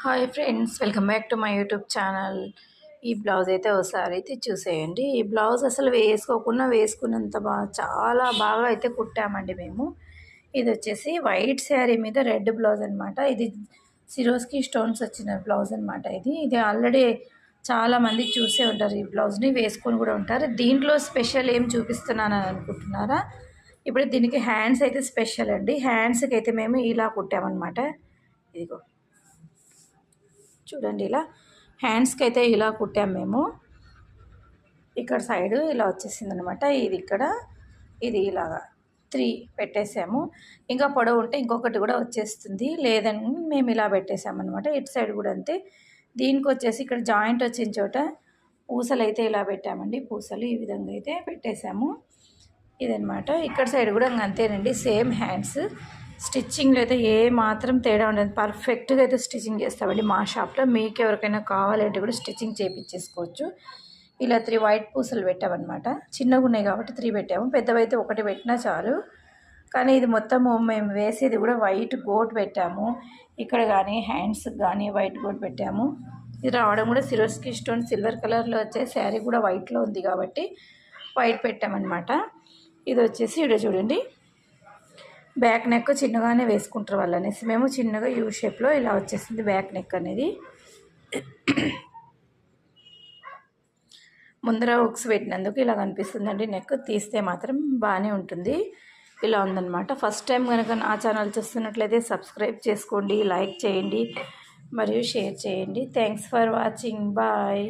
Hi friends, welcome back to my YouTube channel. ఈ blouse అయితే ఒకసారి అయితే చూసేయండి. ఈ బ్లౌజ్ అసలు వేసుకోకుండా వేసుకున్నంత చాలా బాగా అయితే కుట్టామండి మేము. ఇది వచ్చేసి వైట్ శారీ మీద రెడ్ బ్లౌజ్ అనమాట. ఇది సిరోస్కి స్టోన్స్ వచ్చిన బ్లౌజ్ అనమాట. ఇది ఆల్రెడీ చాలామంది చూసే ఉంటారు, ఈ బ్లౌజ్ని వేసుకొని కూడా ఉంటారు. దీంట్లో స్పెషల్ ఏం చూపిస్తున్నానని అనుకుంటున్నారా? ఇప్పుడు దీనికి హ్యాండ్స్ అయితే స్పెషల్ అండి. హ్యాండ్స్కి అయితే మేము ఇలా కుట్టామన్నమాట. ఇదిగో చూడండి, ఇలా హ్యాండ్స్కి అయితే ఇలా కుట్టాము మేము. ఇక్కడ సైడు ఇలా వచ్చేసింది అనమాట. ఇది ఇలాగా 3 పెట్టేసాము. ఇంకా పొడవు ఉంటే ఇంకొకటి కూడా వచ్చేస్తుంది, లేదని మేము ఇలా పెట్టేసామన్నమాట. ఇటు సైడ్ కూడా అంతే. దీనికి వచ్చేసి ఇక్కడ జాయింట్ వచ్చిన చోట పూసలు అయితే ఇలా పెట్టామండి. పూసలు ఈ విధంగా అయితే పెట్టేసాము. ఇదనమాట. ఇక్కడ సైడ్ కూడా అంతేనండి, సేమ్ హ్యాండ్స్. స్టిచ్చింగ్లో అయితే ఏ మాత్రం తేడా ఉండదు, పర్ఫెక్ట్గా అయితే స్టిచ్చింగ్ చేస్తామండి మా షాప్లో. మీకు ఎవరికైనా కావాలంటే కూడా స్టిచ్చింగ్ చేయించేసుకోవచ్చు. ఇలా 3 వైట్ పూసలు పెట్టామన్నమాట. చిన్నగా ఉన్నాయి కాబట్టి 3 పెట్టాము, పెద్దవైతే 1 పెట్టినా చాలు. కానీ ఇది మొత్తము మేము వేసేది కూడా వైట్ గోట్ పెట్టాము. ఇక్కడ కానీ హ్యాండ్స్కి కానీ వైట్ గోట్ పెట్టాము. ఇది రావడం కూడా సిరోస్కి స్టోన్ సిల్వర్ కలర్లో వచ్చే శారీ కూడా వైట్లో ఉంది కాబట్టి వైట్ పెట్టామన్నమాట. ఇది వచ్చేసి ఇక్కడ చూడండి, బ్యాక్ నెక్ చిన్నగానే వేసుకుంటారు వాళ్ళు అనేసి మేము చిన్నగా యూ షేప్లో ఇలా వచ్చేసింది బ్యాక్ నెక్ అనేది. ముందర హుక్స్ పెట్టినందుకు ఇలా కనిపిస్తుందండి నెక్. తీస్తే మాత్రం బాగానే ఉంటుంది. ఇలా ఉందన్నమాట. ఫస్ట్ టైం కనుక నా ఛానల్ చూస్తున్నట్లయితే సబ్స్క్రైబ్ చేసుకోండి, లైక్ చేయండి మరియు షేర్ చేయండి. Thanks for watching. బాయ్.